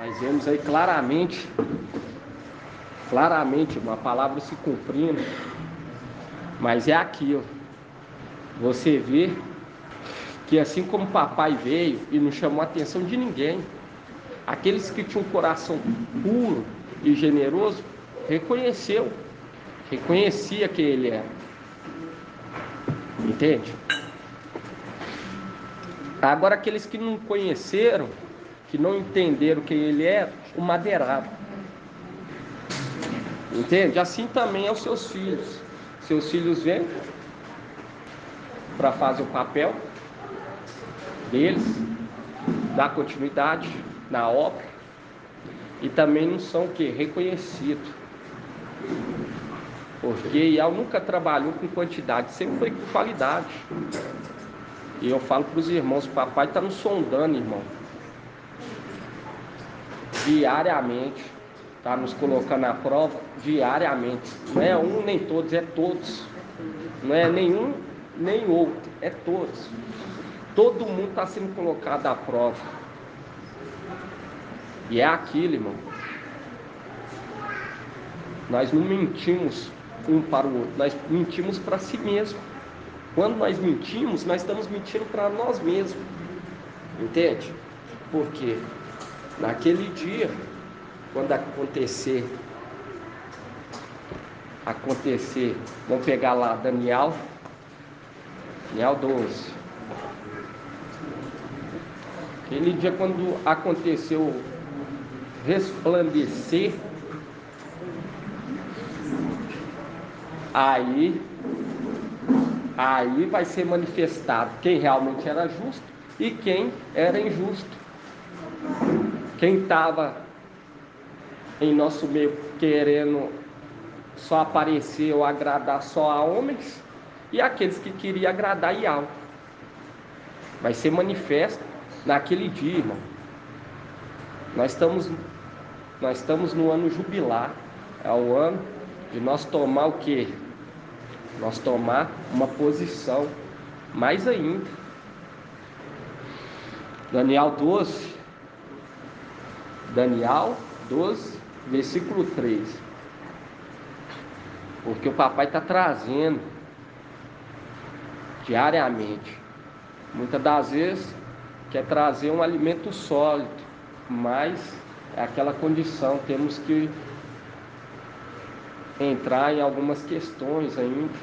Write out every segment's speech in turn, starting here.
Nós vemos aí claramente uma palavra se cumprindo, mas é aquilo. Você vê que assim como o papai veio e não chamou a atenção de ninguém, aqueles que tinham um coração puro e generoso, reconhecia quem ele era. Entende? Agora aqueles que não conheceram, que não entenderam quem ele era, o madeiraram. Entende? Assim também é os seus filhos. Seus filhos vêm para fazer o papel deles, dar continuidade na obra, e também não são o quê? Reconhecidos. Porque IAL nunca trabalhou com quantidade, sempre foi com qualidade. E eu falo para os irmãos, o papai está nos sondando, irmão. Diariamente. Está nos colocando à prova diariamente. Não é um nem todos, é todos. Não é nenhum nem outro, é todos. Todo mundo está sendo colocado à prova. E é aquilo, irmão. Nós não mentimos um para o outro, nós mentimos para si mesmo. Quando nós mentimos, nós estamos mentindo para nós mesmos. Entende? Porque naquele dia, quando acontecer, vamos pegar lá Daniel 12. Aquele dia quando aconteceu resplandecer, aí vai ser manifestado quem realmente era justo e quem era injusto. Quem estava em nosso meio querendo só aparecer ou agradar só a homens, e aqueles que queriam agradar Ial. Vai ser manifesto naquele dia, irmão. Nós estamos no ano jubilar. É o ano de nós tomar o quê? Nós tomar uma posição mais ainda. Daniel 12, versículo 3. Porque o papai está trazendo diariamente. Muitas das vezes quer trazer um alimento sólido, mas é aquela condição, temos que entrar em algumas questões ainda,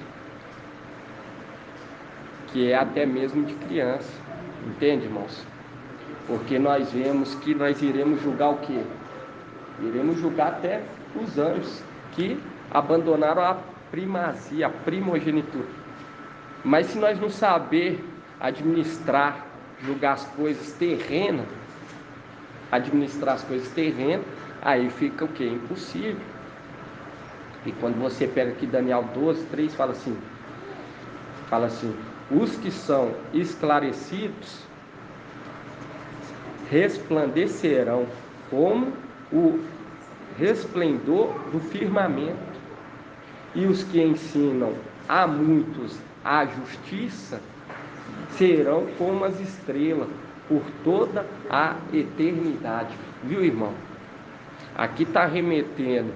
que é até mesmo de criança, entende, irmãos? Porque nós vemos que nós iremos julgar o quê? Iremos julgar até os anjos que abandonaram a primazia, a primogenitura. Mas se nós não saber administrar, julgar as coisas terrenas, aí fica o quê? Impossível. E quando você pega aqui Daniel 12, 3, fala assim, os que são esclarecidos resplandecerão como o resplendor do firmamento, e os que ensinam a muitos a justiça serão como as estrelas por toda a eternidade. Viu, irmão? Aqui está remetendo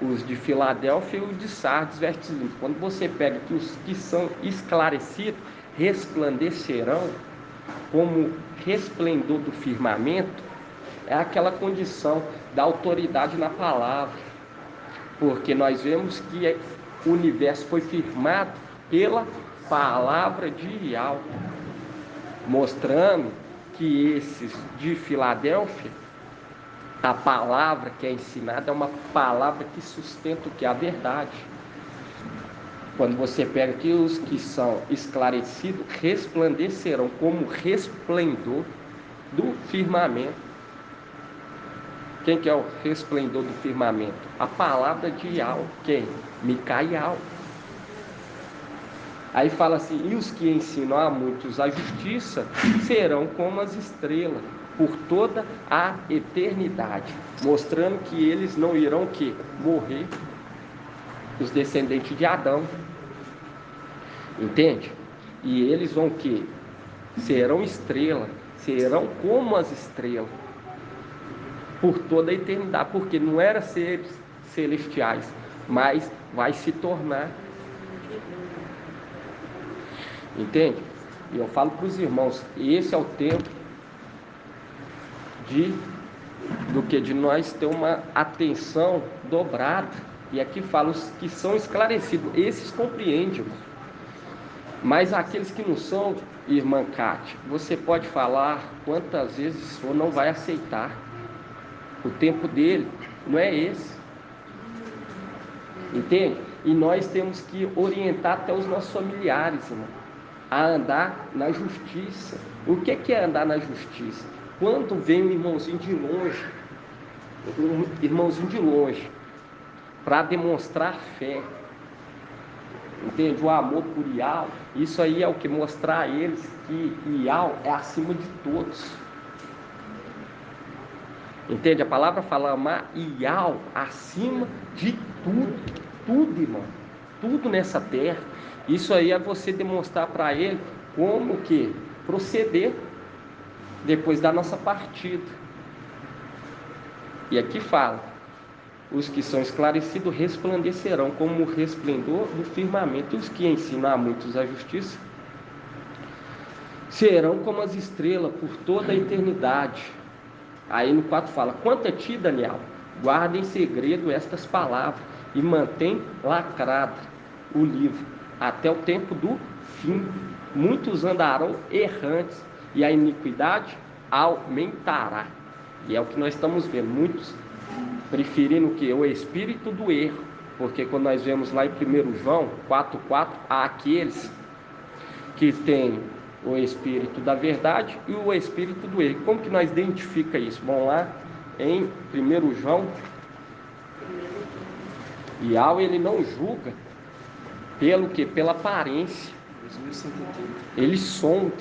os de Filadélfia e os de Sardes, verso 20. Quando você pega que os que são esclarecidos resplandecerão como resplendor do firmamento, é aquela condição da autoridade na palavra. Porque nós vemos que o universo foi firmado pela palavra de Ial, mostrando que esses de Filadélfia, a palavra que é ensinada é uma palavra que sustenta o que? A verdade. Quando você pega aqui, os que são esclarecidos resplandecerão como resplendor do firmamento. Quem que é o resplendor do firmamento? A palavra de Ial. Quem? Micael. Aí fala assim, e os que ensinam a muitos a justiça serão como as estrelas por toda a eternidade, mostrando que eles não irão que morrer, os descendentes de Adão, entende? E eles vão que serão estrelas, serão como as estrelas. por toda a eternidade, porque não eram seres celestiais, mas vai se tornar. Entende? E eu falo para os irmãos, esse é o tempo de nós ter uma atenção dobrada. E aqui fala os que são esclarecidos, esses compreendem. Mas aqueles que não são, irmã Cátia, você pode falar quantas vezes for, não vai aceitar. O tempo dele não é esse. Entende? E nós temos que orientar até os nossos familiares, irmão, a andar na justiça. O que é andar na justiça? Quando vem um irmãozinho de longe, para demonstrar fé, entende? O amor por Iau, isso aí é o que mostrar a eles que Iau é acima de todos. Entende? A palavra fala amar Iau acima de tudo, irmão, tudo nessa terra. Isso aí é você demonstrar para ele como que proceder depois da nossa partida. E aqui fala, os que são esclarecidos resplandecerão como o resplendor do firmamento, e os que ensinam a muitos a justiça serão como as estrelas por toda a eternidade. Aí no 4 fala, quanto a ti, Daniel, guarda em segredo estas palavras e mantém lacrado o livro até o tempo do fim. Muitos andarão errantes e a iniquidade aumentará. E é o que nós estamos vendo, muitos preferindo o que? O espírito do erro. Porque quando nós vemos lá em 1 João 4,4, há aqueles que têm o espírito da verdade e o espírito do erro. Como que nós identifica isso? Vamos lá em 1 João. Iau, ele não julga pelo que? Pela aparência. Ele sonda.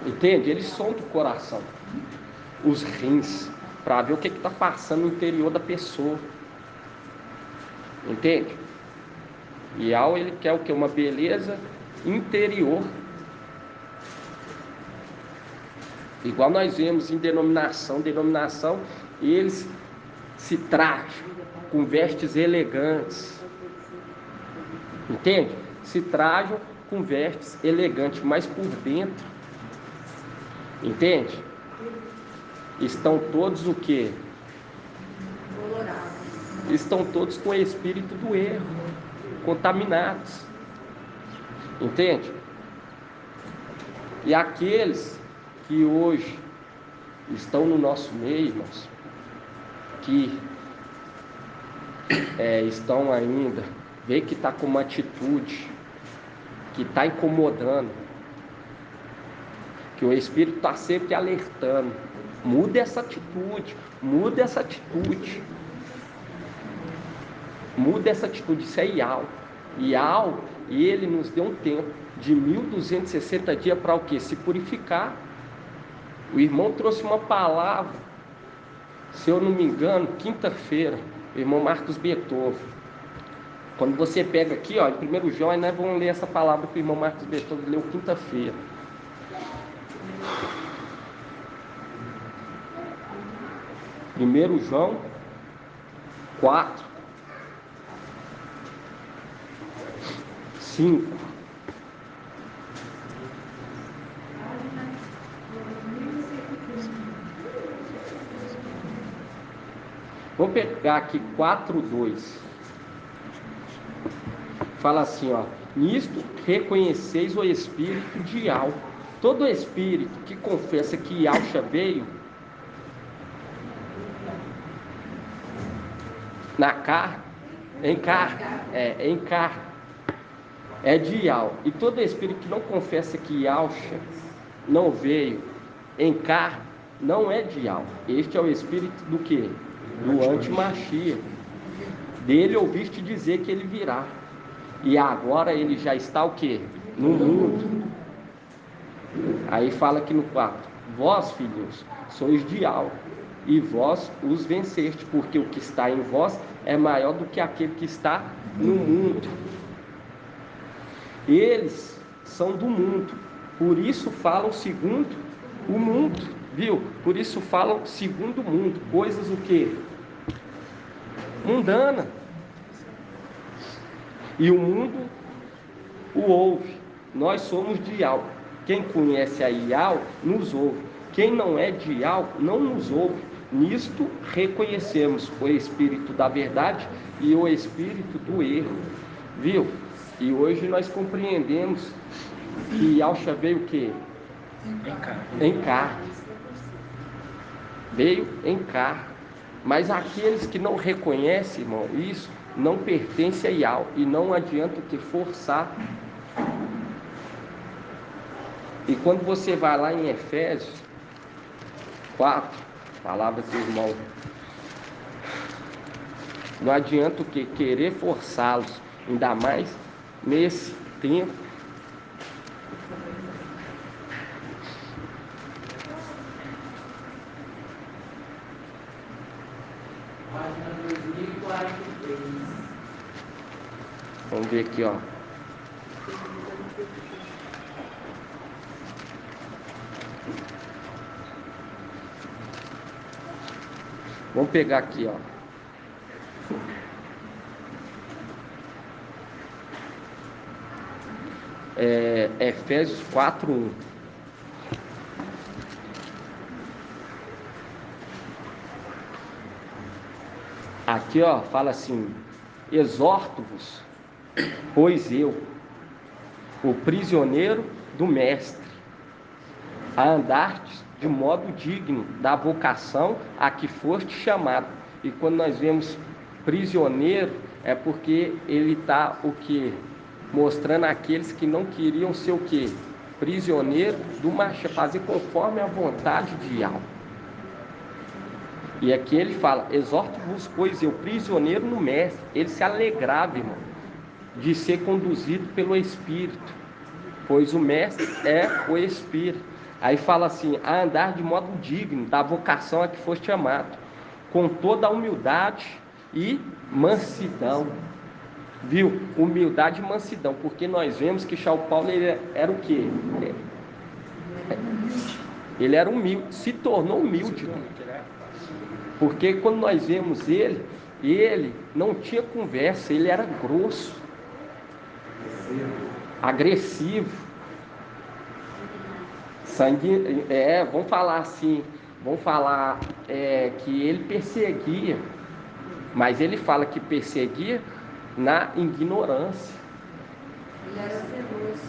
Entende? Ele sonda o coração, os rins, para ver o que está passando no interior da pessoa. Entende? Iau, ele quer o que? Uma beleza interior. Igual nós vemos em denominação, eles se trajam com vestes elegantes. Entende? Se trajam com vestes elegantes, mas por dentro, entende? Estão todos o quê? Estão todos com o espírito do erro, contaminados. Entende? E aqueles que hoje estão no nosso meio, irmãos, que estão ainda, vê que está com uma atitude que está incomodando, que o Espírito está sempre alertando, muda essa atitude, muda essa atitude, isso é Iau. Iau, ele nos deu um tempo de 1260 dias para o quê? Se purificar. O irmão trouxe uma palavra, se eu não me engano, quinta-feira, o irmão Marcos Beethoven. Quando você pega aqui, ó, em 1 João, nós vamos ler essa palavra que o irmão Marcos Beethoven leu quinta-feira. Primeiro João 4, 5. Vamos pegar aqui 4:2. Fala assim, ó: nisto reconheceis o espírito de Iau. Todo espírito que confessa que Iauxa veio na carne, em carne, é de Iau. E todo espírito que não confessa que Iauxa não veio em carne, não é de Iau. Este é o espírito do quê? Do antimachia. Dele ouviste dizer que ele virá. E agora ele já está o quê? No mundo. Aí fala aqui no 4: vós, filhos, sois de Iau, e vós os venceste, porque o que está em vós é maior do que aquele que está no mundo. Eles são do mundo, por isso falam segundo o mundo. viu? Por isso falam segundo mundo, coisas o quê? Mundana. E o mundo o ouve. Nós somos de Ial. Quem conhece a Ial nos ouve. Quem não é de Ial não nos ouve. Nisto reconhecemos o espírito da verdade e o espírito do erro. Viu? E hoje nós compreendemos que Yalcha veio o quê? Em carne. Veio em carne. Mas aqueles que não reconhecem, irmão, isso não pertence a Yal. E não adianta o que forçar. E quando você vai lá em Efésios 4, palavra do irmão, não adianta o que querer forçá-los, ainda mais nesse tempo. Vamos ver aqui, ó. Vamos pegar aqui, ó. Efésios 4:1. Aqui, ó, fala assim: exorto-vos, pois eu, o prisioneiro do mestre, a andardes de modo digno da vocação a que foste chamado. E quando nós vemos prisioneiro, é porque ele está o que? Mostrando aqueles que não queriam ser o que? Prisioneiro do machado, fazer conforme a vontade de Yahweh. E aqui ele fala: exorto-vos, pois eu, prisioneiro no mestre. Ele se alegrava, irmão, de ser conduzido pelo Espírito, pois o mestre é o Espírito. Aí fala assim: a andar de modo digno da vocação a que foste chamado, com toda a humildade e mansidão. Viu? Humildade e mansidão, porque nós vemos que São Paulo ele era o quê? Ele era humilde, se tornou humilde. Porque quando nós vemos ele não tinha conversa, ele era grosso, agressivo, vamos falar assim, que ele perseguia, mas ele fala que perseguia na ignorância. Ele era zeloso.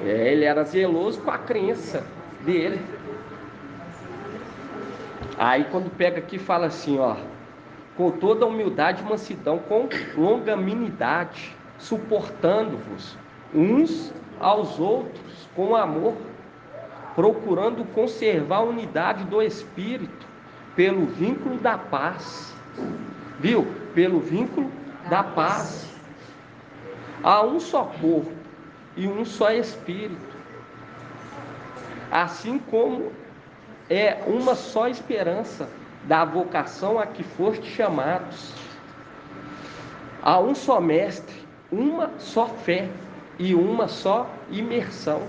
Ele era zeloso com a crença dele. Aí quando pega aqui fala assim, ó: com toda humildade e mansidão, com longanimidade, suportando-vos uns aos outros com amor, procurando conservar a unidade do Espírito pelo vínculo da paz. Viu? Pelo vínculo da paz. Há um só corpo e um só Espírito, assim como é uma só esperança da vocação a que foste chamados. Há um só mestre, uma só fé e uma só imersão.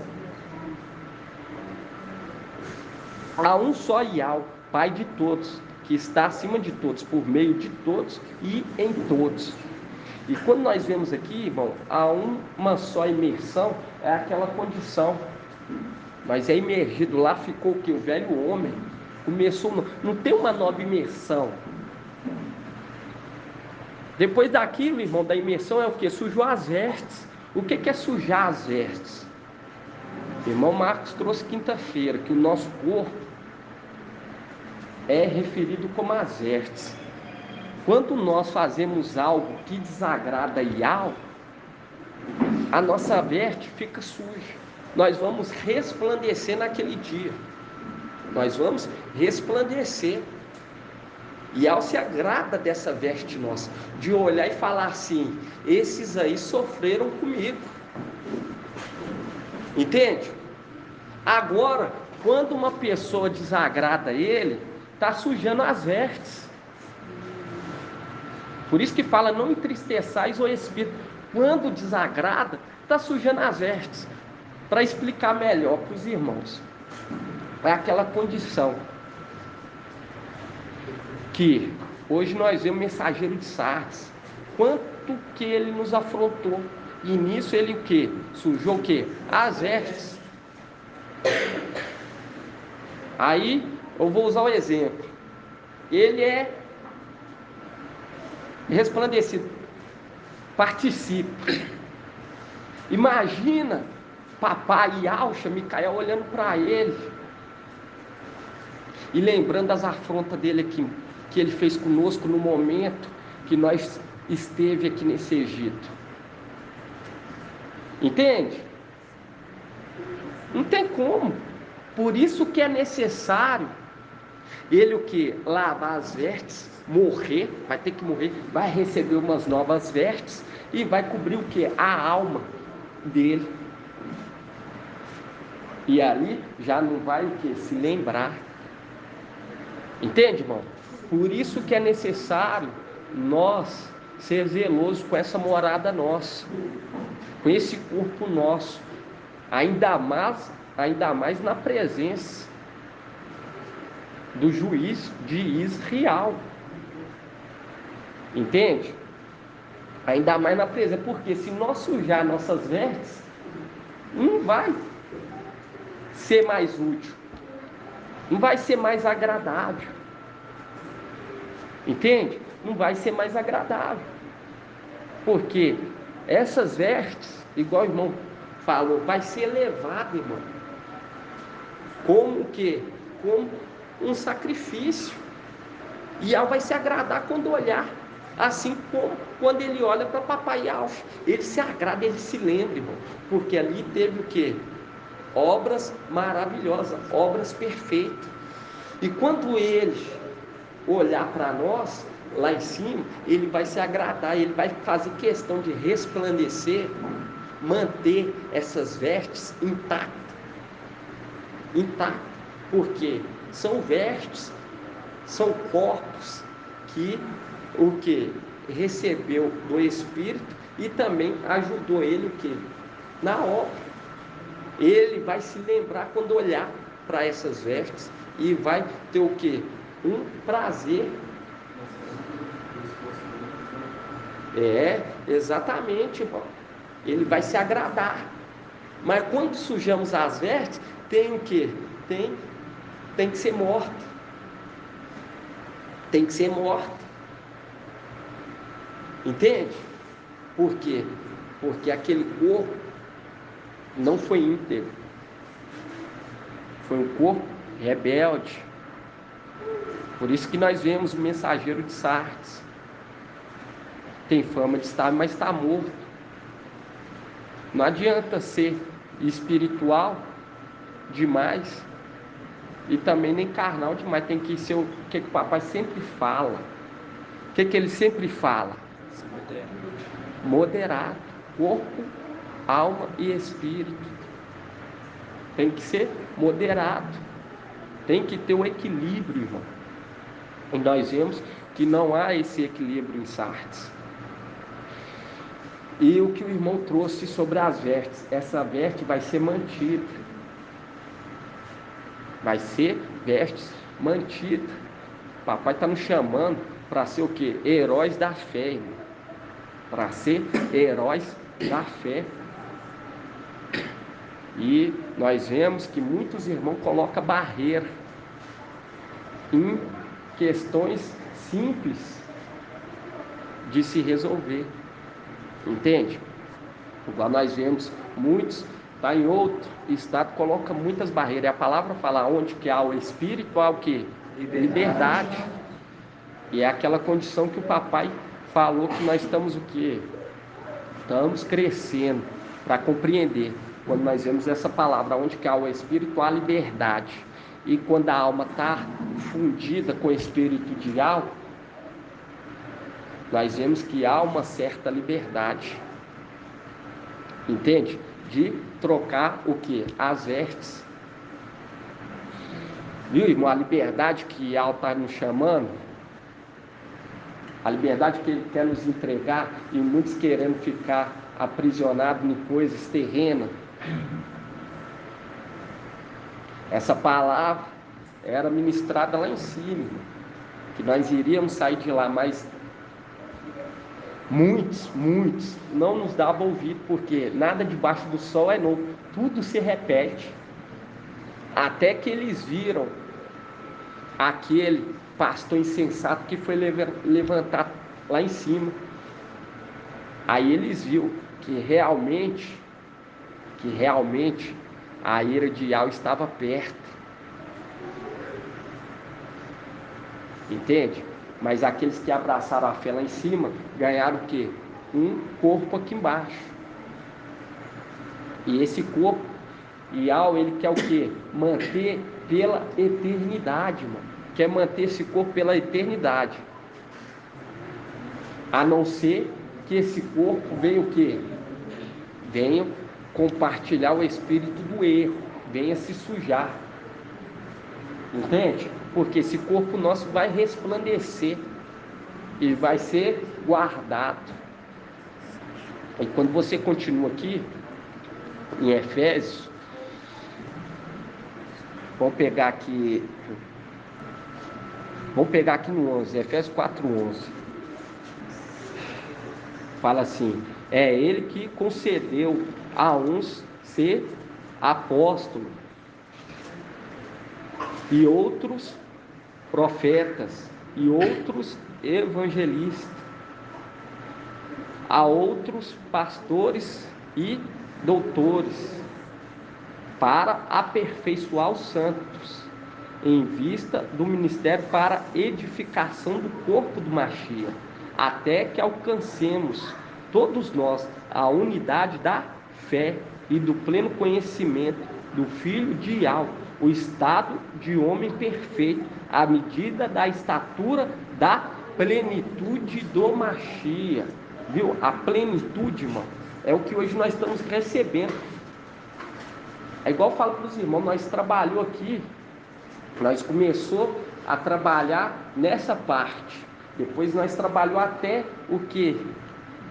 Há um só Ial, Pai de todos, que está acima de todos, por meio de todos e em todos. E quando nós vemos aqui, irmão, há uma só imersão, é aquela condição. Mas é imergido lá, ficou o que? O velho homem. Começou, não tem uma nova imersão. Depois daquilo, irmão, da imersão é o que? Sujou as vestes. O que é sujar as vestes? Irmão Marcos trouxe quinta-feira que o nosso corpo é referido como as vestes. Quando nós fazemos algo que desagrada a Yahweh, a nossa veste fica suja. Nós vamos resplandecer naquele dia. Nós vamos resplandecer. E Yahweh se agrada dessa veste nossa, de olhar e falar assim: esses aí sofreram comigo. Entende? Agora, quando uma pessoa desagrada ele, está sujando as vestes. Por isso que fala: não entristeçais o Espírito. Quando desagrada, está sujando as vestes. Para explicar melhor para os irmãos, é aquela condição. que hoje nós vemos o mensageiro de Sardes, quanto que ele nos afrontou, e nisso ele o que? Sujou o que? As vestes. Aí eu vou usar o exemplo, ele é resplandecido, participa. Imagina papai Yahshua, Micael olhando para ele e lembrando das afrontas dele aqui, que ele fez conosco no momento que nós esteve aqui nesse Egito. Entende? Não tem como. Por isso que é necessário ele o que? Lavar as vestes, morrer, vai ter que morrer, vai receber umas novas vestes e vai cobrir o que? A alma dele. E ali já não vai o que? Se lembrar. Entende, irmão? Por isso que é necessário nós ser zelosos com essa morada nossa, com esse corpo nosso, ainda mais na presença do juiz de Israel. Entende? Ainda mais na presença, porque se nós sujar nossas vestes, não vai ser mais útil, não vai ser mais agradável. Entende? Não vai ser mais agradável. Porque essas vestes, igual o irmão falou, vai ser levado, irmão, como o quê? Como um sacrifício. E ela vai se agradar quando olhar. Assim como quando ele olha para papai Yahshua, ele se agrada, ele se lembra, irmão, porque ali teve o quê? Obras maravilhosas, obras perfeitas. E quando ele olhar para nós, lá em cima, ele vai se agradar, ele vai fazer questão de resplandecer, manter essas vestes intactas. Porque são vestes, são corpos que o que? Recebeu do Espírito e também ajudou ele o que? Na obra. Ele vai se lembrar quando olhar para essas vestes e vai ter o que? Um prazer. Exatamente, irmão. Ele vai se agradar. Mas quando sujamos as vestes, tem o que? Tem que ser morta. Tem que ser morta. Entende? Por quê? Porque aquele corpo não foi íntegro. Foi um corpo rebelde. Por isso que nós vemos o mensageiro de Sardes. Tem fama de estar, mas está morto. Não adianta ser espiritual demais e também nem carnal demais. Tem que ser o que o papai sempre fala. O que ele sempre fala? Moderado. Corpo, alma e espírito. Tem que ser moderado. Tem que ter um equilíbrio, irmão. E nós vemos que não há esse equilíbrio em Sardes. E o que o irmão trouxe sobre as vestes, essa veste vai ser mantida. Vai ser vestes mantida. O papai está nos chamando para ser o quê? Heróis da fé, irmão. Para ser heróis da fé. E nós vemos que muitos irmãos colocam barreira em questões simples de se resolver. Entende? Igual nós vemos muitos, está em outro estado, coloca muitas barreiras. E a palavra fala onde que há o espírito, há o que? Liberdade. E é aquela condição que o papai falou que nós estamos o quê? Estamos crescendo para compreender. Quando nós vemos essa palavra, onde que há o espírito, há liberdade. E quando a alma está fundida com o espírito de alma, nós vemos que há uma certa liberdade. Entende? De trocar o que? As vestes. Viu, irmão? A liberdade que Al está nos chamando, a liberdade que ele quer nos entregar, e muitos querendo ficar aprisionados em coisas terrenas. Essa palavra era ministrada lá em cima, que nós iríamos sair de lá, mas muitos não nos davam ouvido, porque nada debaixo do sol é novo, tudo se repete. Até que eles viram aquele pastor insensato que foi levantado lá em cima. Aí eles viram que realmente a ira de Yahweh estava perto. Entende? Mas aqueles que abraçaram a fé lá em cima ganharam o quê? Um corpo aqui embaixo. E esse corpo, Yahweh, ele quer o quê? Manter pela eternidade, mano. Quer manter esse corpo pela eternidade. A não ser que esse corpo venha o quê? Venha compartilhar o espírito do erro, venha se sujar. Entende? Porque esse corpo nosso vai resplandecer e vai ser guardado. E quando você continua aqui em Efésios, vamos pegar aqui no 11, Efésios 4:11. Fala assim: é ele que concedeu a uns ser apóstolo e outros profetas e outros evangelistas, a outros pastores e doutores, para aperfeiçoar os santos, em vista do ministério para edificação do corpo do Mashiach, até que alcancemos todos nós a unidade da fé e do pleno conhecimento do Filho de Yahweh, o estado de homem perfeito, à medida da estatura da plenitude do Mashiach. Viu? A plenitude, irmão, é o que hoje nós estamos recebendo. É igual eu falo para os irmãos, nós trabalhamos aqui, nós começou a trabalhar nessa parte, depois nós trabalhamos até o que?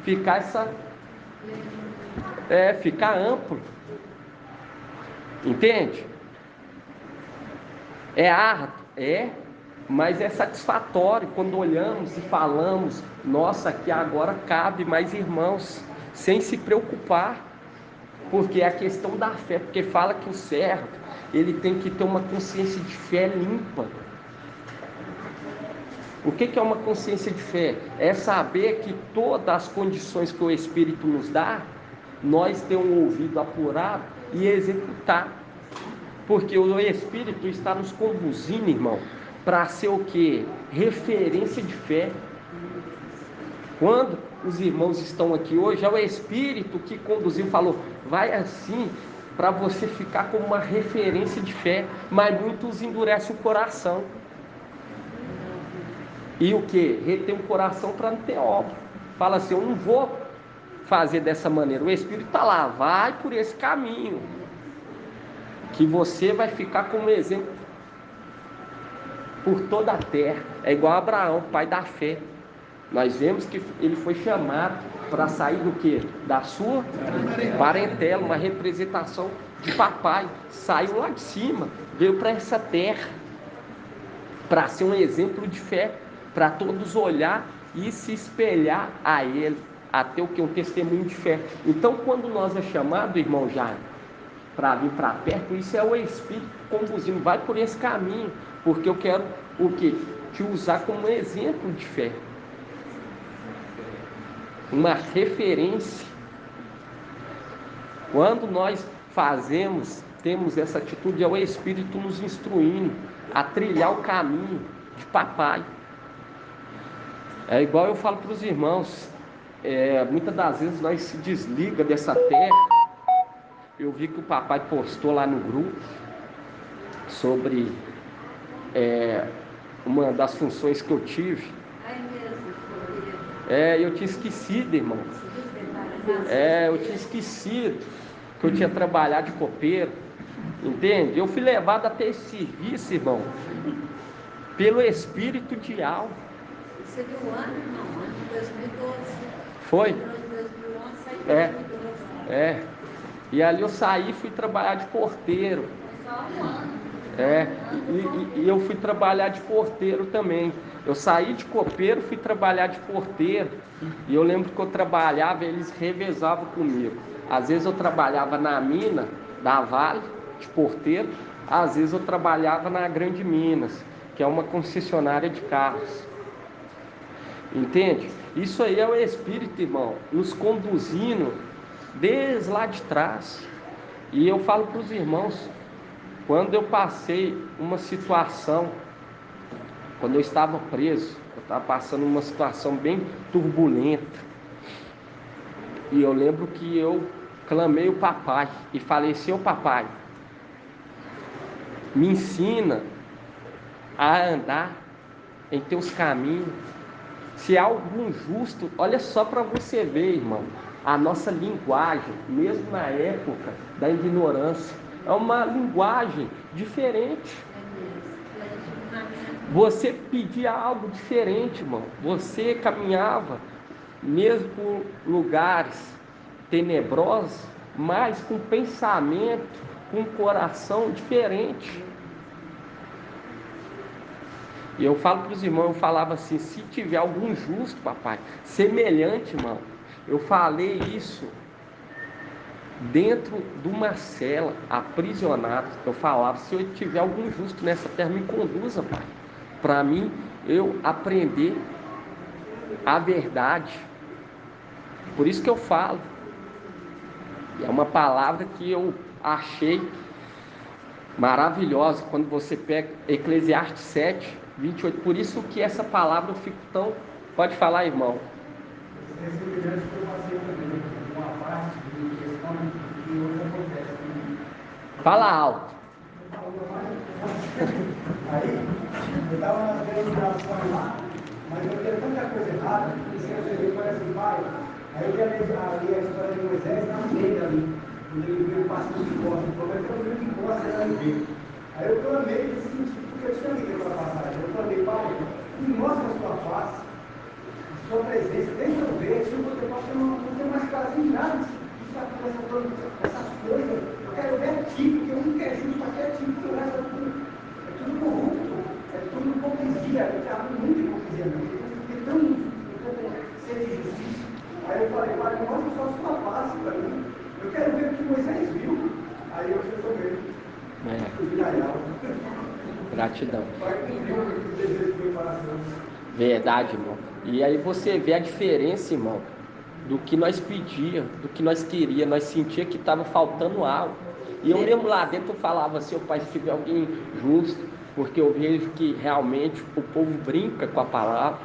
Ficar amplo. Entende? É árduo, mas é satisfatório quando olhamos e falamos, nossa, aqui agora cabe mais irmãos, sem se preocupar, porque é a questão da fé, porque fala que o servo, ele tem que ter uma consciência de fé limpa. O que é uma consciência de fé? É saber que todas as condições que o Espírito nos dá, nós temos um ouvido apurado e executar. Porque o Espírito está nos conduzindo, irmão, para ser o quê? Referência de fé. Quando os irmãos estão aqui hoje, é o Espírito que conduziu, falou, vai assim, para você ficar como uma referência de fé. Mas muitos endurecem o coração. E o que? Retém o coração para não ter obra. Fala assim, eu não vou fazer dessa maneira. O Espírito está lá, vai por esse caminho, que você vai ficar como exemplo por toda a terra. É igual a Abraão, pai da fé. Nós vemos que ele foi chamado para sair do que? Da sua parentela, uma representação de papai. Saiu lá de cima, veio para essa terra, para ser um exemplo de fé, para todos olhar e se espelhar a ele, até o que? Um testemunho de fé. Então, quando nós é chamado, irmão Jair, para vir para perto, isso é o Espírito conduzindo, vai por esse caminho, porque eu quero o que? Te usar como exemplo de fé, uma referência. Quando nós temos essa atitude, é o Espírito nos instruindo a trilhar o caminho de papai. É igual eu falo para os irmãos, muitas das vezes nós se desliga dessa terra. Eu vi que o papai postou lá no grupo sobre uma das funções que eu tive. Eu tinha esquecido, irmão. Eu tinha esquecido que eu tinha trabalhado de copeiro. Entende? Eu fui levado até esse serviço, irmão, pelo Espírito de Yahweh. Você viu o ano, irmão? Ano de 2012. Foi? Em 2011, saiu de 2012. E ali eu saí e fui trabalhar de porteiro. Só um ano. E eu fui trabalhar de porteiro também. Eu saí de copeiro, fui trabalhar de porteiro. E eu lembro que eu trabalhava, eles revezavam comigo. Às vezes eu trabalhava na mina da Vale, de porteiro. Às vezes eu trabalhava na Grande Minas, que é uma concessionária de carros. Entende? Isso aí é o Espírito, irmão, nos conduzindo desde lá de trás. E eu falo para os irmãos, quando eu passei uma situação, quando eu estava preso, eu estava passando uma situação bem turbulenta. E eu lembro que eu clamei o papai e falei: seu papai, me ensina a andar em teus caminhos. Se há algum justo, olha só para você ver, irmão, a nossa linguagem, mesmo na época da ignorância, é uma linguagem diferente. Você pedia algo diferente, irmão. Você caminhava mesmo por lugares tenebrosos, mas com pensamento, com coração diferente. E eu falo para os irmãos, eu falava assim: se tiver algum justo, papai, semelhante, irmão. Eu falei isso dentro de uma cela, aprisionado. Eu falava: se eu tiver algum justo nessa terra, me conduza, pai, para mim eu aprender a verdade. Por isso que eu falo. É uma palavra que eu achei maravilhosa quando você pega Eclesiastes 7, 28. Por isso que essa palavra eu fico tão... Pode falar, irmão. Fala alto. Aí, eu estava nas denominações lá, mas eu via tanta coisa errada, que se eu cheguei para esse pai, aí eu ia ler a história de Moisés na meia ali, quando ele veio passando de costas, o problema é que eu vi de costas era ver. Aí eu clamei, porque eu tinha lido aquela passagem, eu clamei: pai, me mostra a sua face, a sua presença, deixa eu ver, se eu vou ter que não tenho mais casa em nada, essas coisas, eu quero ver aqui, porque o único é justo aqui é aqui, porque o resto é tudo corrupto, é tudo hipocrisia, eu estava muito hipocrisia, porque tão ser de justiça. Aí eu falei: pai, mostra só a sua face para mim, eu quero ver o que Moisés viu. Aí eu resolvi. Gratidão. Verdade, irmão. E aí você vê a diferença, irmão, do que nós pedíamos, do que nós queríamos. Nós sentíamos que estava faltando algo. E eu mesmo lá dentro falava assim: pai, se tiver alguém justo, porque eu vejo que realmente o povo brinca com a palavra.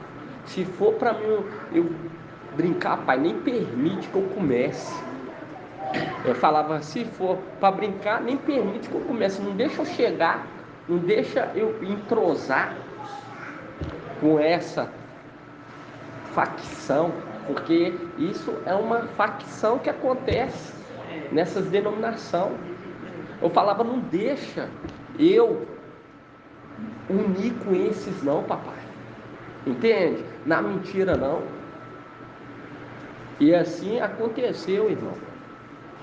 Se for para mim eu brincar, pai, nem permite que eu comece. Eu falava: se for para brincar, nem permite que eu comece, não deixa eu chegar, não deixa eu entrosar com essa facção, porque isso é uma facção que acontece nessas denominações. Eu falava: não deixa eu unir com esses não, papai, entende? Na mentira não. E assim aconteceu, irmão.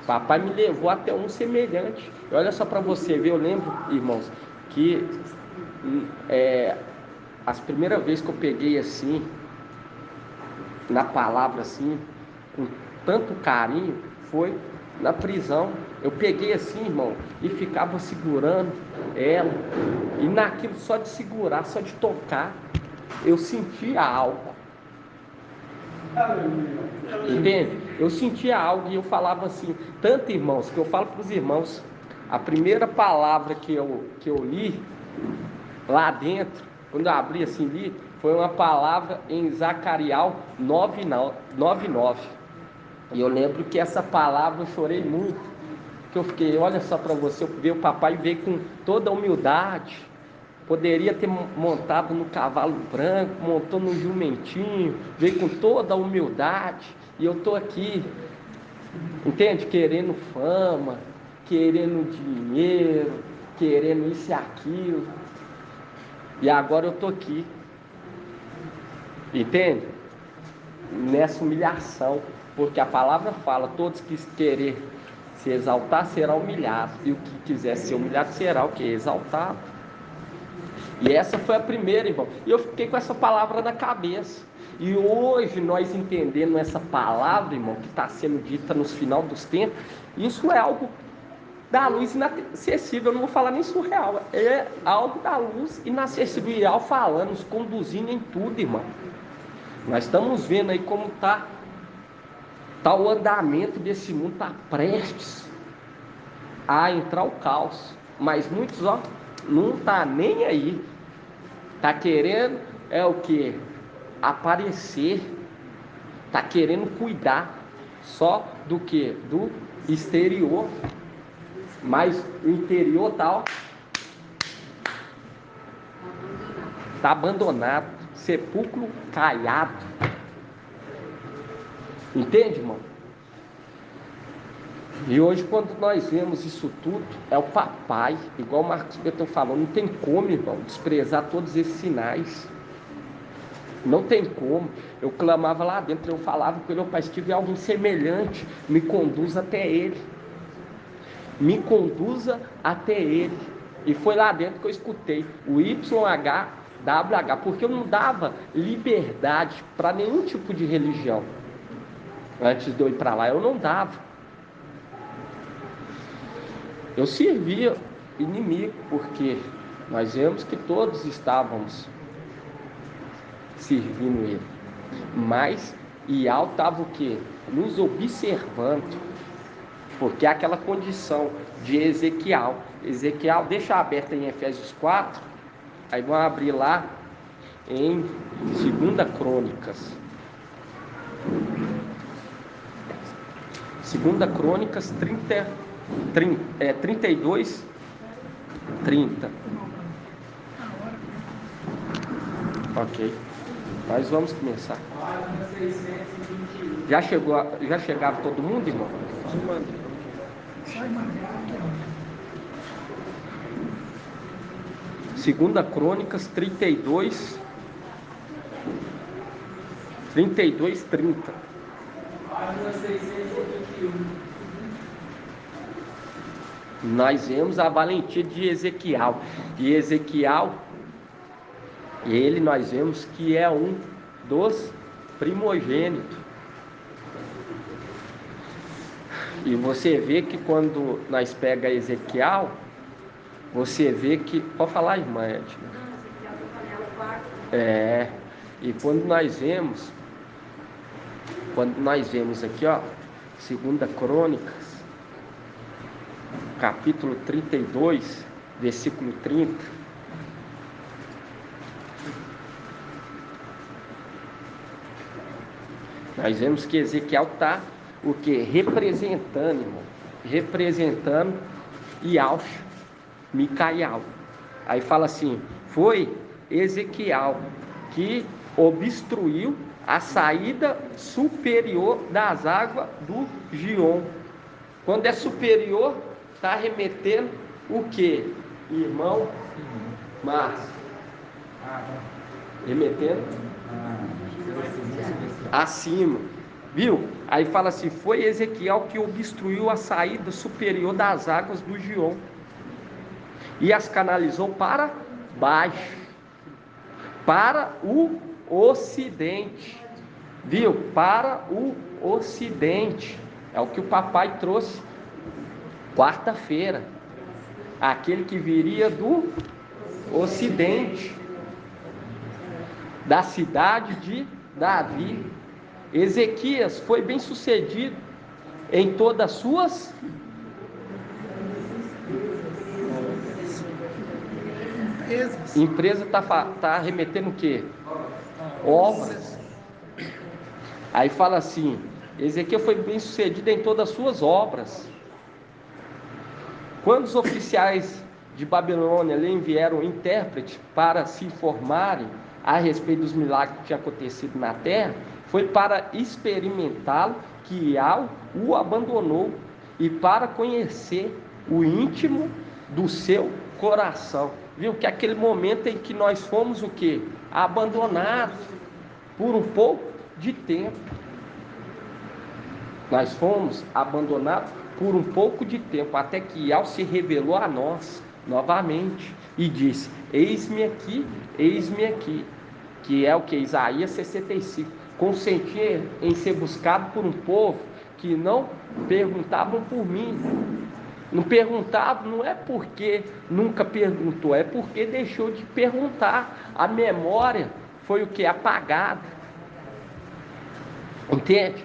Papai me levou até um semelhante. E olha só para você ver, eu lembro, irmãos, que as primeiras vezes que eu peguei assim, na palavra assim, com tanto carinho, foi na prisão. Eu peguei assim, irmão, e ficava segurando ela. E naquilo só de segurar, só de tocar, eu sentia algo. Entende? Eu sentia algo e eu falava assim, tanto, irmãos, que eu falo para os irmãos, a primeira palavra que eu li lá dentro, quando eu abri assim, li, foi uma palavra em Zacarias 9:9. E eu lembro que essa palavra eu chorei muito, que eu fiquei: olha só para você, o papai veio com toda a humildade, poderia ter montado no cavalo branco, montou no jumentinho, veio com toda a humildade, e eu estou aqui, entende? Querendo fama, querendo dinheiro, querendo isso e aquilo, e agora eu estou aqui, entende? Nessa humilhação, porque a palavra fala: todos que querer se exaltar será humilhado, e o que quiser ser humilhado será o que? Exaltado. E essa foi a primeira, irmão. E eu fiquei com essa palavra na cabeça. E hoje nós entendendo essa palavra, irmão, que está sendo dita nos final dos tempos, isso é algo da luz inacessível. Eu não vou falar nem surreal. É algo da luz inacessível. E falando, nos conduzindo em tudo, irmão. Nós estamos vendo aí como está o andamento desse mundo, está prestes a entrar o caos. Mas muitos, ó, não tá nem aí. Tá querendo é o que? Aparecer. Tá querendo cuidar só do que? Do exterior. Mas o interior tá, ó, tá abandonado, sepulcro caiado. Entende, irmão? E hoje, quando nós vemos isso tudo, é o papai, igual o Marcos Betão falou, não tem como, irmão, desprezar todos esses sinais. Não tem como. Eu clamava lá dentro, eu falava com ele: pai, se tiver alguém semelhante, me conduza até ele. Me conduza até ele. E foi lá dentro que eu escutei o YHWH, porque eu não dava liberdade para nenhum tipo de religião. Antes de eu ir para lá, eu não dava. Eu servia inimigo, porque nós vemos que todos estávamos servindo ele. Mas Ial estava o quê? Nos observando. Porque é aquela condição de Ezequiel. Ezequiel, deixa aberto em Efésios 4. Aí vão abrir lá em 2 Crônicas. 2 Crônicas 32, 30. Ok. Nós vamos começar. Já chegava todo mundo, irmão? Segunda Crônicas 32, 30. Nós vemos a valentia de Ezequiel. E Ezequiel, nós vemos que é um dos primogênitos. E você vê que quando nós pega Ezequiel, você vê que... Pode falar, irmã Edna? E quando nós vemos aqui, ó, 2 Crônicas, capítulo 32, versículo 30. Nós vemos que Ezequiel está o que? Representando, irmão. Representando Ial, Micael. Aí fala assim: foi Ezequiel que obstruiu a saída superior das águas do Gion. Quando é superior, está remetendo o que, irmão Márcio? Remetendo acima, viu? Aí fala assim: foi Ezequiel que obstruiu a saída superior das águas do Gion e as canalizou para baixo, para o ocidente, viu? Para o ocidente. É o que o papai trouxe quarta-feira. Aquele que viria do ocidente, da cidade de Davi. Ezequias foi bem sucedido em todas as suas empresas. Tá remetendo o quê? Obras. Aí fala assim: Ezequiel foi bem sucedido em todas as suas obras. Quando os oficiais de Babilônia lhe enviaram intérprete para se informarem a respeito dos milagres que tinham acontecido na terra, foi para experimentá-lo que Ial o abandonou e para conhecer o íntimo do seu coração. Viu? Que é aquele momento em que nós fomos o quê? Abandonados por um pouco de tempo. Nós fomos abandonados por um pouco de tempo, até que Ial se revelou a nós novamente. e disse: eis-me aqui, que é o que? Isaías 65. Consenti em ser buscado por um povo que não perguntavam por mim. Não perguntava, não é porque nunca perguntou, é porque deixou de perguntar. A memória foi o que? Apagada. Entende?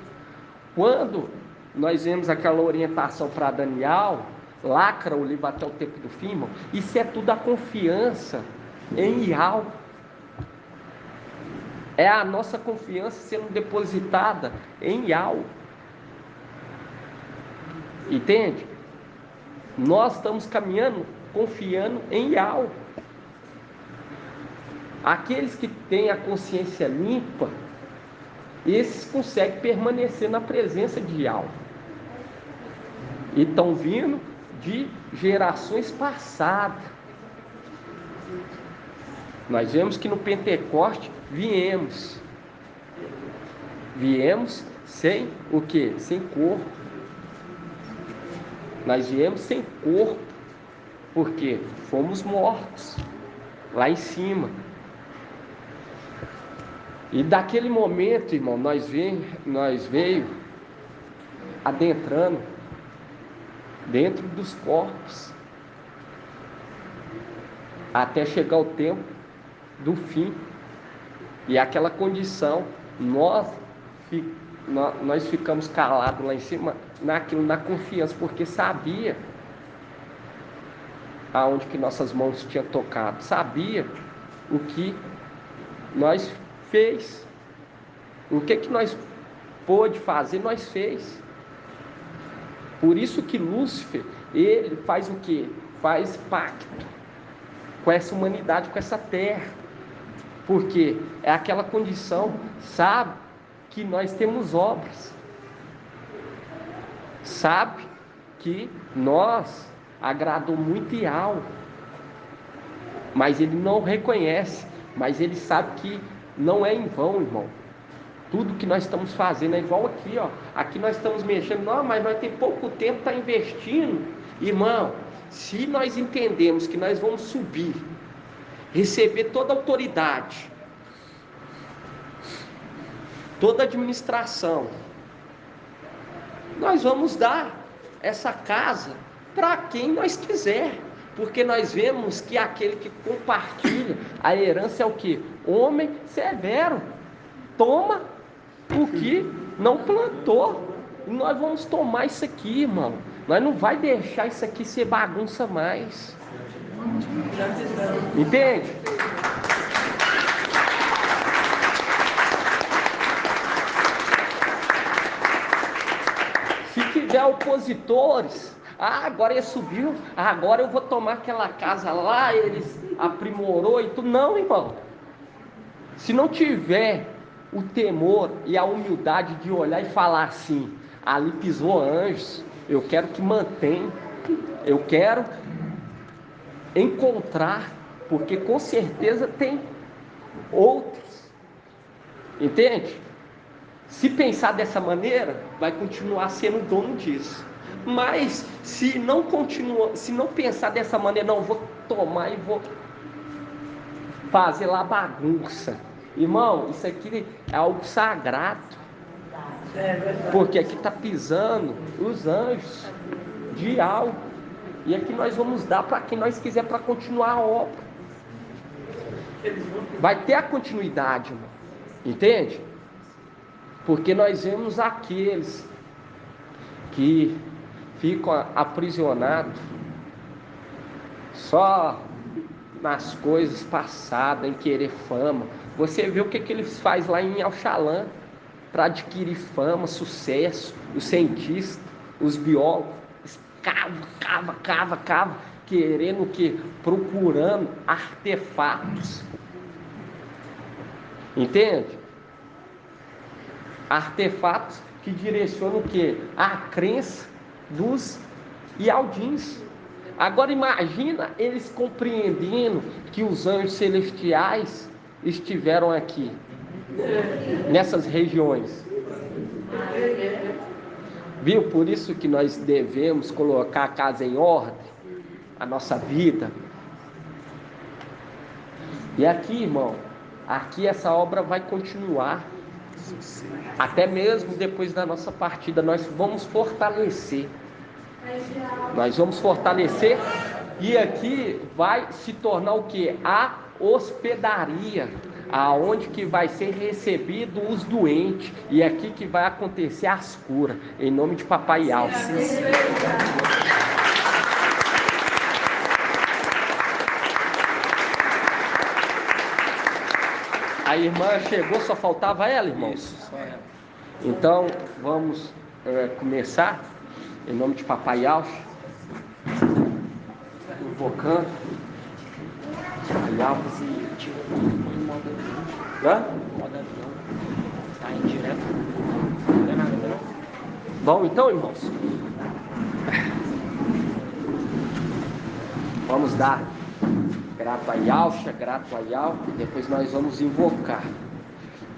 Quando nós vemos aquela orientação para Daniel, lacra o livro até o tempo do fim, irmão, isso é tudo a confiança em Yahweh. É a nossa confiança sendo depositada em Yahweh. Entende? Nós estamos caminhando, confiando em Yahweh. Aqueles que têm a consciência limpa, esses conseguem permanecer na presença de Yahweh. E estão vindo de gerações passadas. Nós vemos que no Pentecoste viemos sem o quê? Sem corpo. Nós viemos sem corpo, porque fomos mortos lá em cima. E daquele momento, irmão, nós veio adentrando dentro dos corpos, até chegar o tempo do fim. E aquela condição, nós ficamos calados lá em cima, na confiança, porque sabia aonde que nossas mãos tinham tocado, sabia o que nós fez, o que nós pôde fazer, nós fez. Por isso que Lúcifer, ele faz o quê? Faz pacto com essa humanidade, com essa terra, porque é aquela condição, sabe que nós temos obras, sabe que nós agradou muito Yahweh, mas ele não reconhece, mas ele sabe que não é em vão, irmão. Tudo que nós estamos fazendo é igual aqui, ó. Aqui nós estamos mexendo, não, mas nós temos pouco tempo para investindo. Irmão, se nós entendemos que nós vamos subir, receber toda a autoridade, toda a administração, nós vamos dar essa casa para quem nós quiser, porque nós vemos que aquele que compartilha a herança é o que? Homem severo, toma o que não plantou. E nós vamos tomar isso aqui, irmão. Nós não vai deixar isso aqui ser bagunça mais. Entende? Se tiver opositores, agora ele subiu, agora eu vou tomar aquela casa lá, eles aprimorou e tudo. Não, irmão. Se não tiver o temor e a humildade de olhar e falar assim: ali pisou anjos, eu quero que mantenha, eu quero encontrar, porque com certeza tem outros. Entende? Se pensar dessa maneira, vai continuar sendo dono disso. Mas se não pensar dessa maneira, não, vou tomar e vou fazer lá bagunça. Irmão, isso aqui é algo sagrado, porque aqui está pisando os anjos de algo, e aqui nós vamos dar para quem nós quiser, para continuar a obra. Vai ter a continuidade, irmão. Entende? Porque nós vemos aqueles que ficam aprisionados só nas coisas passadas, em querer fama. Você vê o que eles fazem lá em Alxalã para adquirir fama, sucesso. Os cientistas, os biólogos, cava, querendo o quê? Procurando artefatos. Entende? Artefatos que direcionam o quê? A crença dos Ialdins. Agora imagina eles compreendendo que os anjos celestiais estiveram aqui, nessas regiões. Viu? Por isso que nós devemos colocar a casa em ordem, a nossa vida, E aqui, irmão, aqui essa obra vai continuar. Até mesmo depois da nossa partida, nós vamos fortalecer. Nós vamos fortalecer. E aqui vai se tornar o quê? A hospedaria, aonde que vai ser recebido os doentes. E é aqui que vai acontecer as curas. Em nome de Papai Alce. A irmã chegou, só faltava ela, irmãos? Isso, só ela. Então, vamos começar, em nome de Papai Alce, invocando Papai Alce. Põe o modo avião. Hã? Modo avião. Tá em direto. Não é nada, não? Bom, então, irmãos, vamos dar grato a Yalcha, grato a Yal, depois nós vamos invocar,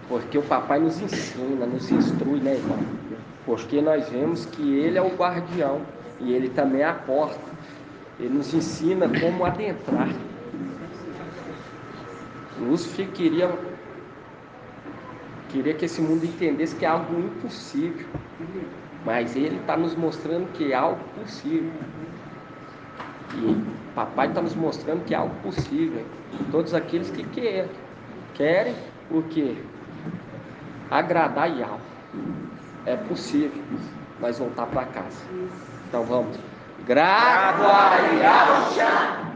porque o papai nos ensina, nos instrui, né, irmão? Porque nós vemos que ele é o guardião e ele também é a porta. Ele nos ensina como adentrar. Lúcifer queria que esse mundo entendesse que é algo impossível, mas ele está nos mostrando que é algo possível. E papai está nos mostrando que é algo possível. Todos aqueles que querem o quê? Agradar Yal. É possível nós voltar para casa. Então vamos. Grato a Yalcha,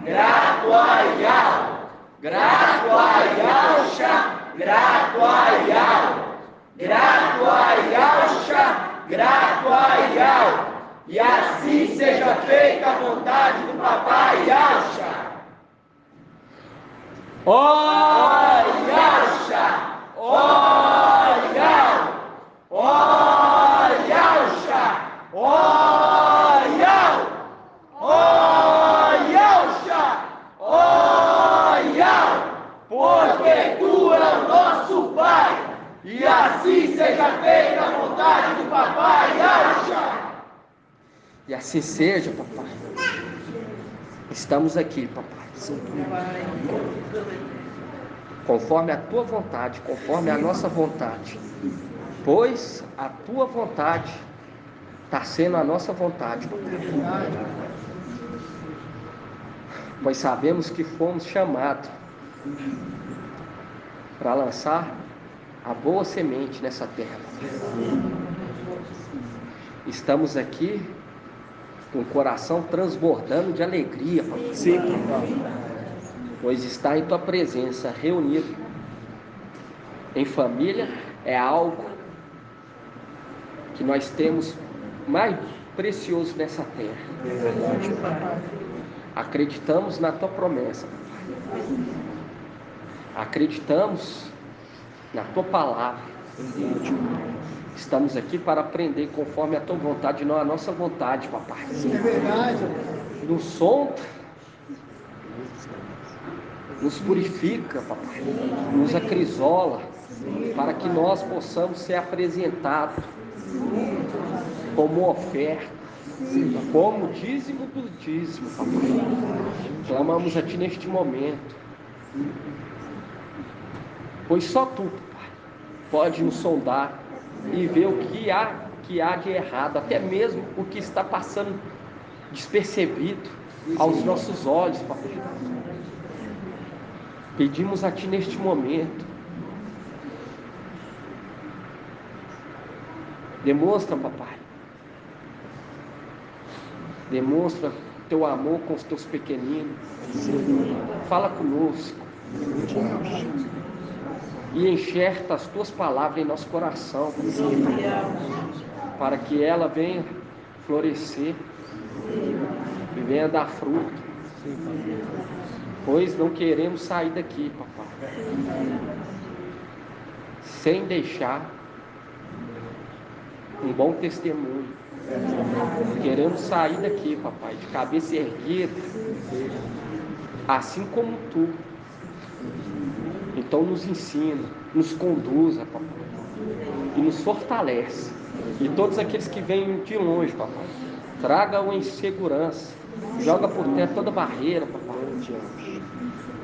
grato a Yal, grato a Yalcha, grato a Yal, grato a Yalcha, grato a Yal. E assim seja feita a vontade do Papai Yalcha. Ó Yalcha, ó Yal, ó Yalcha, ó Yal, ó Yalcha, ó Yal, porque tu é o nosso Pai. E assim seja feita a vontade do Papai Yalcha. E assim seja, papai. Estamos aqui, papai. Conforme a tua vontade, conforme a nossa vontade. Pois a tua vontade está sendo a nossa vontade, papai. Pois sabemos que fomos chamados para lançar a boa semente nessa terra. Estamos aqui com o coração transbordando de alegria, papai. Sim, papai. Pois estar em tua presença, reunido em família, é algo que nós temos mais precioso nessa terra. Verdade, pai. Acreditamos na tua promessa, papai. Acreditamos na tua palavra. Estamos aqui para aprender conforme a tua vontade, não a nossa vontade, papai. É verdade. Nos solta, nos purifica, papai. Nos acrisola, para que nós possamos ser apresentados como oferta, como dízimo do dízimo, papai. Clamamos a ti neste momento, pois só tu, papai, pode nos sondar e ver o que há de errado, até mesmo o que está passando despercebido aos nossos olhos, papai. Pedimos a ti neste momento, demonstra, papai, demonstra teu amor com os teus pequeninos. Fala conosco e enxerta as tuas palavras em nosso coração, para que ela venha florescer e venha dar fruto, pois não queremos sair daqui, papai, sem deixar um bom testemunho. Queremos sair daqui, papai, de cabeça erguida, assim como tu. Então nos ensina, nos conduza, papai, e nos fortalece. E todos aqueles que vêm de longe, papai, traga-o em segurança, joga por terra toda barreira, papai,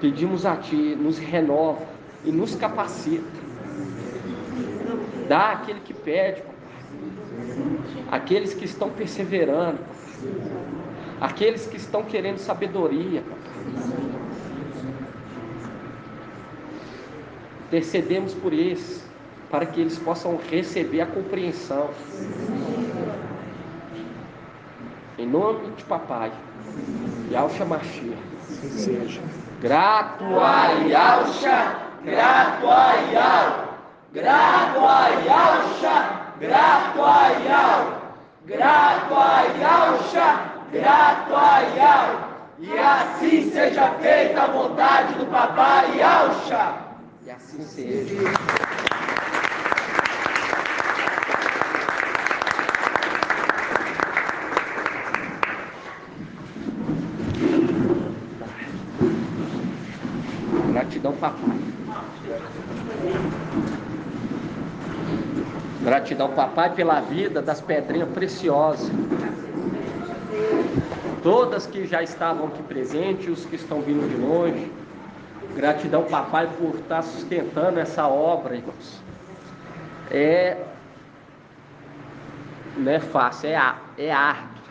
pedimos a Ti, nos renova e nos capacita. Dá àquele que pede, aqueles que estão perseverando, aqueles que estão querendo sabedoria. Intercedemos por esses, para que eles possam receber a compreensão. Em nome de Papai, Yahshua Mashiach, seja. Grato a Yahshua, grato a Yahshua, grato a Yahshua, grato a Yahshua, grato a Yahshua, grato a Yahshua. E assim seja feita a vontade do Papai Yahshua. E assim seja. Gratidão, Papai. Gratidão, Papai, pela vida das pedrinhas preciosas. Todas que já estavam aqui presentes, os que estão vindo de longe. Gratidão, Papai, por estar sustentando essa obra, irmãos. Não é fácil, é árduo.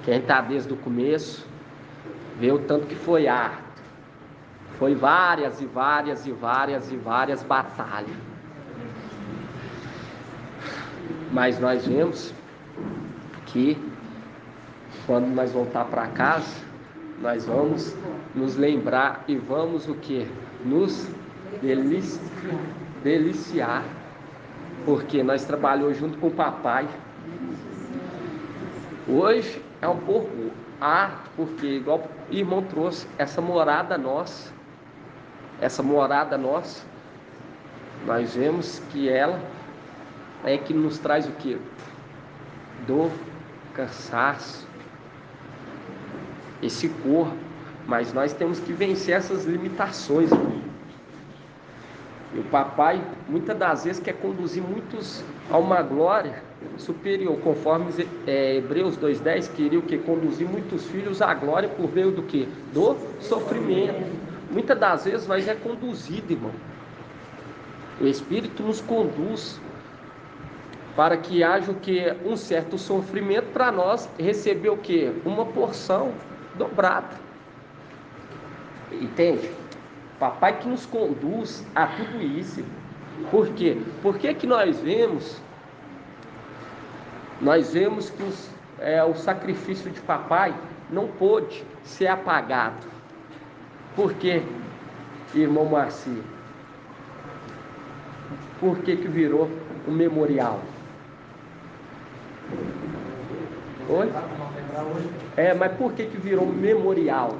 Quem está desde o começo, vê o tanto que foi árduo. Foi várias e várias e várias e várias batalhas. Mas nós vemos que quando nós voltar para casa, nós vamos nos lembrar e vamos o quê? Nos deliciar. Porque nós trabalhamos junto com o Papai. Hoje é um pouco árduo, porque igual o irmão trouxe, essa morada nossa, nós vemos que ela é que nos traz o quê? Dor, cansaço, esse corpo, mas nós temos que vencer essas limitações. E o Papai, muitas das vezes, quer conduzir muitos a uma glória superior, conforme Hebreus 2:10 queria o que? Conduzir muitos filhos à glória por meio do que? Do sofrimento. Muitas das vezes nós é conduzido, irmão. O Espírito nos conduz para que haja o que? Um certo sofrimento para nós receber o que? Uma porção dobrada. Entende? Papai que nos conduz a tudo isso. Por quê? Por que que nós vemos que o sacrifício de Papai não pôde ser apagado? Por quê, irmão Marci? Por que que virou um memorial? Oi? Mas por que que virou um memorial?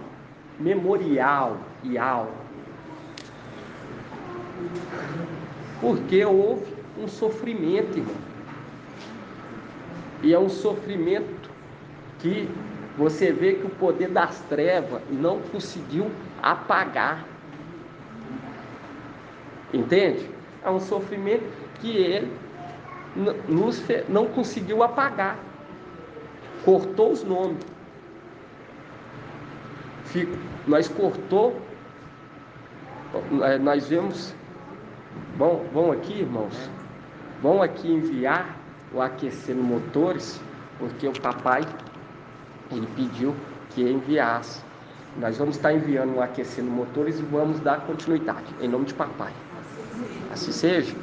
Memorial e algo. Porque houve um sofrimento, irmão. E é um sofrimento que você vê que o poder das trevas não conseguiu apagar. Entende? É um sofrimento que ele não conseguiu apagar. Cortou os nomes. Nós vemos. Vão aqui, irmãos. Vão aqui enviar o aquecendo motores, porque o Papai ele pediu que enviasse. Nós vamos estar enviando o aquecendo motores e vamos dar continuidade, em nome de Papai. Assim seja.